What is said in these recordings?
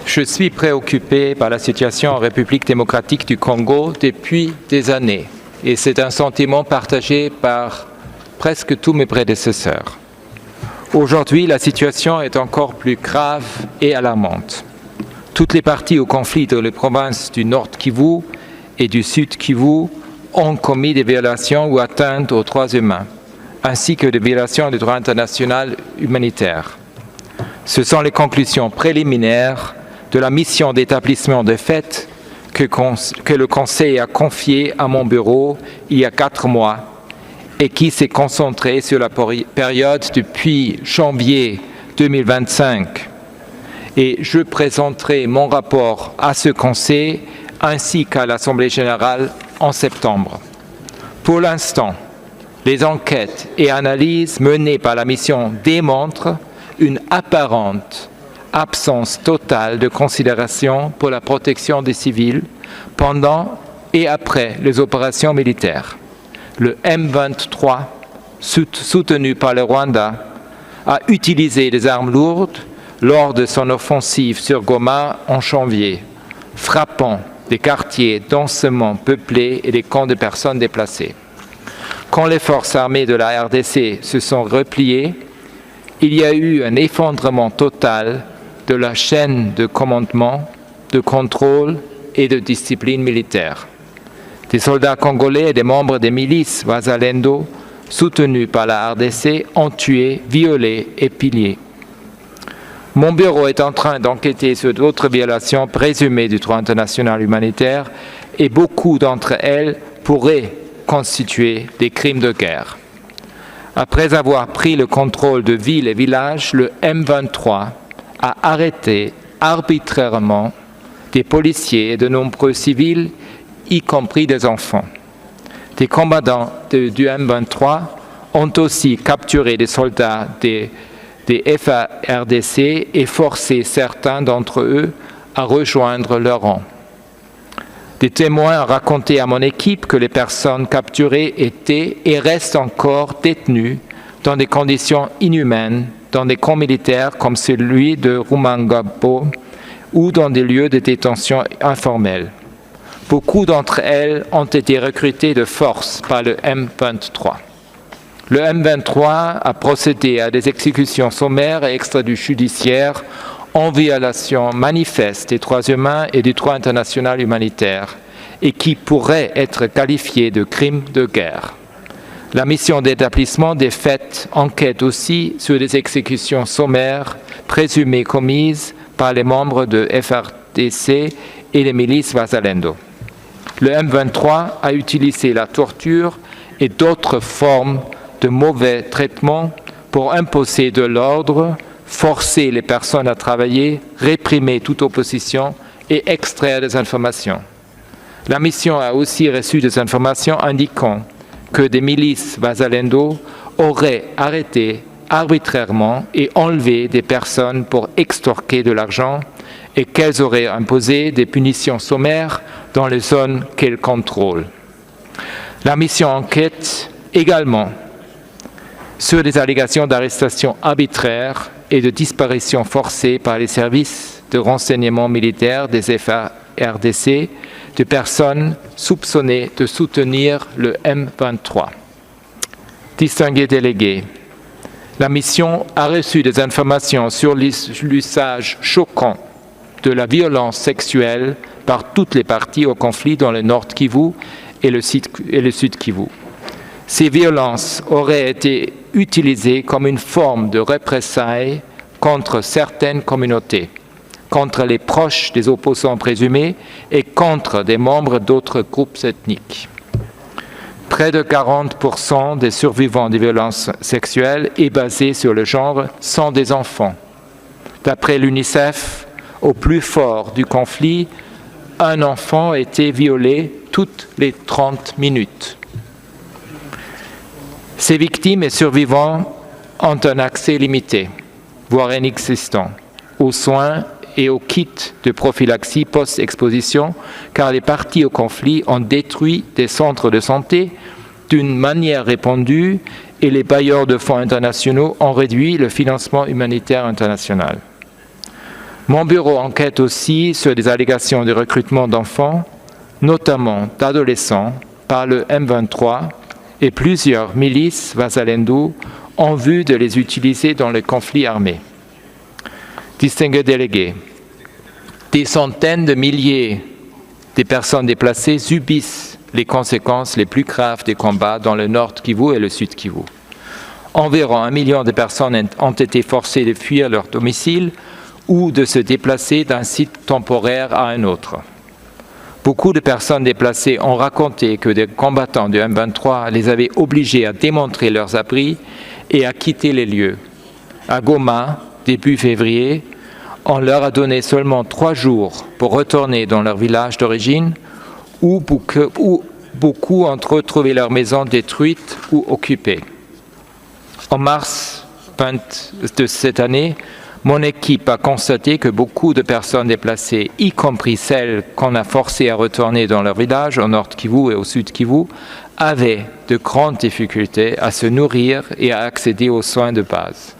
Je suis préoccupé par la situation en République démocratique du Congo depuis des années et c'est un sentiment partagé par presque tous mes prédécesseurs. Aujourd'hui, la situation est encore plus grave et alarmante. Toutes les parties au conflit dans les provinces du Nord Kivu et du Sud Kivu ont commis des violations ou atteintes aux droits humains, ainsi que des violations du droit international humanitaire. Ce sont les conclusions préliminaires de la mission d'établissement de fait que le Conseil a confiée à mon bureau il y a 4 mois et qui s'est concentrée sur la période depuis janvier 2025. Et je présenterai mon rapport à ce Conseil ainsi qu'à l'Assemblée générale en septembre. Pour l'instant, les enquêtes et analyses menées par la mission démontrent une apparente absence totale de considération pour la protection des civils pendant et après les opérations militaires. Le M23, soutenu par le Rwanda, a utilisé des armes lourdes lors de son offensive sur Goma en janvier, frappant des quartiers densément peuplés et des camps de personnes déplacées. Quand les forces armées de la RDC se sont repliées, il y a eu un effondrement total de la chaîne de commandement, de contrôle et de discipline militaire. Des soldats congolais et des membres des milices Wazalendo, soutenus par la RDC, ont tué, violé et pillé. Mon bureau est en train d'enquêter sur d'autres violations présumées du droit international humanitaire et beaucoup d'entre elles pourraient constituer des crimes de guerre. Après avoir pris le contrôle de villes et villages, le M23 a arrêté arbitrairement des policiers et de nombreux civils, y compris des enfants. Des combattants du M23 ont aussi capturé des soldats des FARDC et forcé certains d'entre eux à rejoindre leur rang. Des témoins ont raconté à mon équipe que les personnes capturées étaient et restent encore détenues dans des conditions inhumaines dans des camps militaires comme celui de Rumangabo ou dans des lieux de détention informels. Beaucoup d'entre elles ont été recrutées de force par le M23. Le M23 a procédé à des exécutions sommaires et extrajudiciaires en violation manifeste des droits humains et du droit international humanitaire et qui pourraient être qualifiés de crimes de guerre. La mission d'établissement des faits enquête aussi sur des exécutions sommaires présumées commises par les membres de FARDC et les milices Wazalendo. Le M23 a utilisé la torture et d'autres formes de mauvais traitements pour imposer de l'ordre, forcer les personnes à travailler, réprimer toute opposition et extraire des informations. La mission a aussi reçu des informations indiquant que des milices Wazalendo auraient arrêté arbitrairement et enlevé des personnes pour extorquer de l'argent et qu'elles auraient imposé des punitions sommaires dans les zones qu'elles contrôlent. La mission enquête également sur des allégations d'arrestation arbitraire et de disparition forcée par les services de renseignement militaire des FARDC de personnes soupçonnées de soutenir le M23. Distingués délégués, la mission a reçu des informations sur l'usage choquant de la violence sexuelle par toutes les parties au conflit dans le Nord Kivu et le Sud Kivu. Ces violences auraient été utilisées comme une forme de représailles contre certaines communautés, contre les proches des opposants présumés et contre des membres d'autres groupes ethniques. Près de 40% des survivants des violences sexuelles et basées sur le genre sont des enfants. D'après l'UNICEF, au plus fort du conflit, un enfant a été violé toutes les 30 minutes. Ces victimes et survivants ont un accès limité, voire inexistant, aux soins et aux kits de prophylaxie post-exposition, car les parties au conflit ont détruit des centres de santé d'une manière répandue et les bailleurs de fonds internationaux ont réduit le financement humanitaire international. Mon bureau enquête aussi sur des allégations de recrutement d'enfants, notamment d'adolescents, par le M23 et plusieurs milices Wazalendo en vue de les utiliser dans le conflit armé. Distingués délégués, des centaines de milliers de personnes déplacées subissent les conséquences les plus graves des combats dans le Nord Kivu et le Sud Kivu. Environ 1 million de personnes ont été forcées de fuir leur domicile ou de se déplacer d'un site temporaire à un autre. Beaucoup de personnes déplacées ont raconté que des combattants du M23 les avaient obligés à démontrer leurs abris et à quitter les lieux. À Goma, début février, on leur a donné seulement 3 jours pour retourner dans leur village d'origine où beaucoup ont retrouvé leur maison détruite ou occupée. En mars de cette année, mon équipe a constaté que beaucoup de personnes déplacées, y compris celles qu'on a forcées à retourner dans leur village au Nord Kivu et au Sud Kivu, avaient de grandes difficultés à se nourrir et à accéder aux soins de base.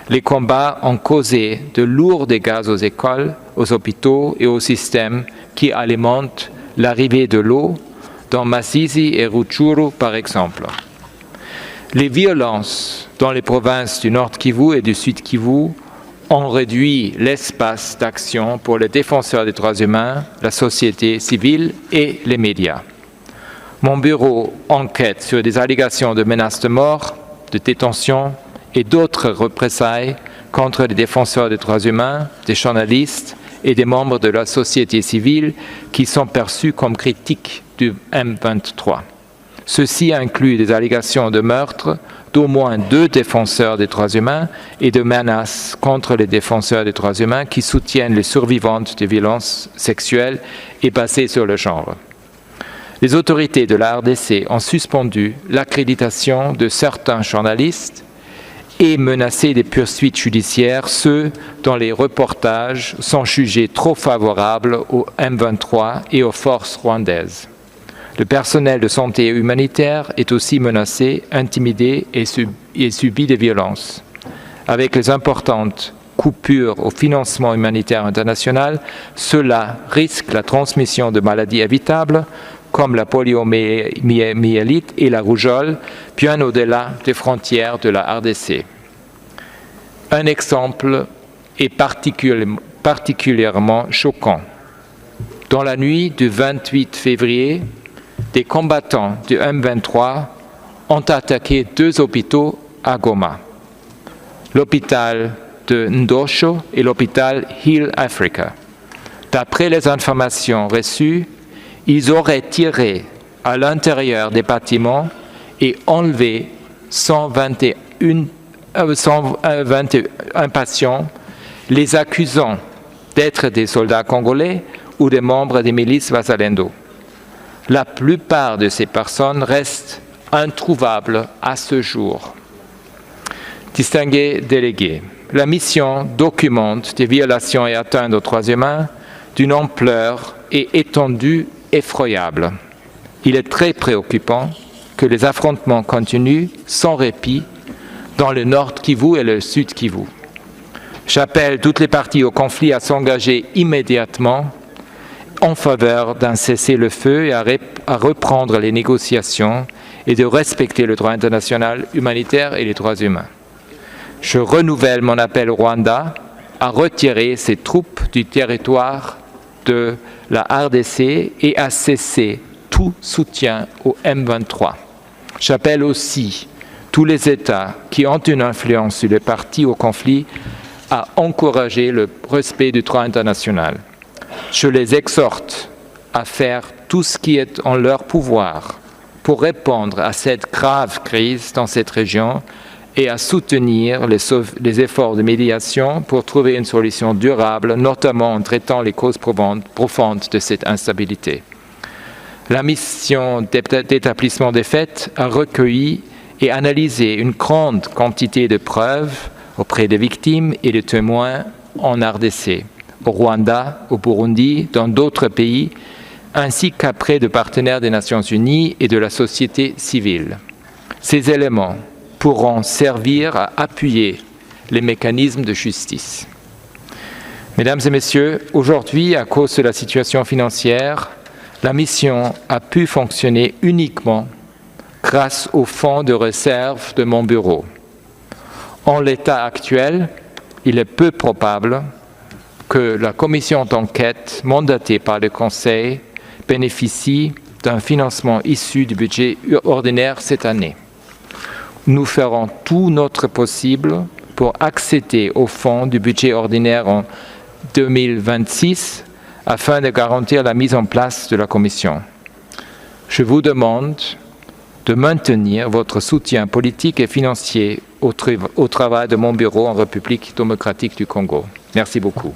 Les combats ont causé de lourds dégâts aux écoles, aux hôpitaux et aux systèmes qui alimentent l'arrivée de l'eau, dans Masisi et Rutshuru par exemple. Les violences dans les provinces du Nord Kivu et du Sud Kivu ont réduit l'espace d'action pour les défenseurs des droits humains, la société civile et les médias. Mon bureau enquête sur des allégations de menaces de mort, de détention et d'autres représailles contre les défenseurs des droits humains, des journalistes et des membres de la société civile qui sont perçus comme critiques du M23. Ceci inclut des allégations de meurtre d'au moins 2 défenseurs des droits humains et de menaces contre les défenseurs des droits humains qui soutiennent les survivantes de violences sexuelles et basées sur le genre. Les autorités de la RDC ont suspendu l'accréditation de certains journalistes et menacé des poursuites judiciaires ceux dont les reportages sont jugés trop favorables au M23 et aux forces rwandaises. Le personnel de santé humanitaire est aussi menacé, intimidé et subit des violences. Avec les importantes coupures au financement humanitaire international, cela risque la transmission de maladies évitables comme la poliomyélite et la rougeole, bien au-delà des frontières de la RDC. Un exemple est particulièrement choquant. Dans la nuit du 28 février, des combattants du M23 ont attaqué 2 hôpitaux à Goma, l'hôpital de Ndosho et l'hôpital Heal Africa. D'après les informations reçues, ils auraient tiré à l'intérieur des bâtiments et enlevé 121 patients, les accusant d'être des soldats congolais ou des membres des milices Wazalendo. La plupart de ces personnes restent introuvables à ce jour. Distingués délégués, la mission documente des violations et atteintes aux droits humains d'une ampleur et étendue effroyable. Il est très préoccupant que les affrontements continuent sans répit dans le Nord Kivu et le Sud Kivu. J'appelle toutes les parties au conflit à s'engager immédiatement en faveur d'un cessez-le-feu et à reprendre les négociations et de respecter le droit international humanitaire et les droits humains. Je renouvelle mon appel au Rwanda à retirer ses troupes du territoire de la RDC et à cesser tout soutien au M23. J'appelle aussi tous les États qui ont une influence sur les parties au conflit à encourager le respect du droit international. Je les exhorte à faire tout ce qui est en leur pouvoir pour répondre à cette grave crise dans cette région et à soutenir les efforts de médiation pour trouver une solution durable, notamment en traitant les causes profondes de cette instabilité. La mission d'établissement des faits a recueilli et analysé une grande quantité de preuves auprès des victimes et des témoins en RDC, au Rwanda, au Burundi, dans d'autres pays, ainsi qu'auprès de partenaires des Nations Unies et de la société civile. Ces éléments pourront servir à appuyer les mécanismes de justice. Mesdames et messieurs, aujourd'hui, à cause de la situation financière, la mission a pu fonctionner uniquement grâce au fonds de réserve de mon bureau. En l'état actuel, il est peu probable que la commission d'enquête mandatée par le Conseil bénéficie d'un financement issu du budget ordinaire cette année. Nous ferons tout notre possible pour accéder au fonds du budget ordinaire en 2026 afin de garantir la mise en place de la commission. Je vous demande de maintenir votre soutien politique et financier au travail de mon bureau en République démocratique du Congo. Merci beaucoup.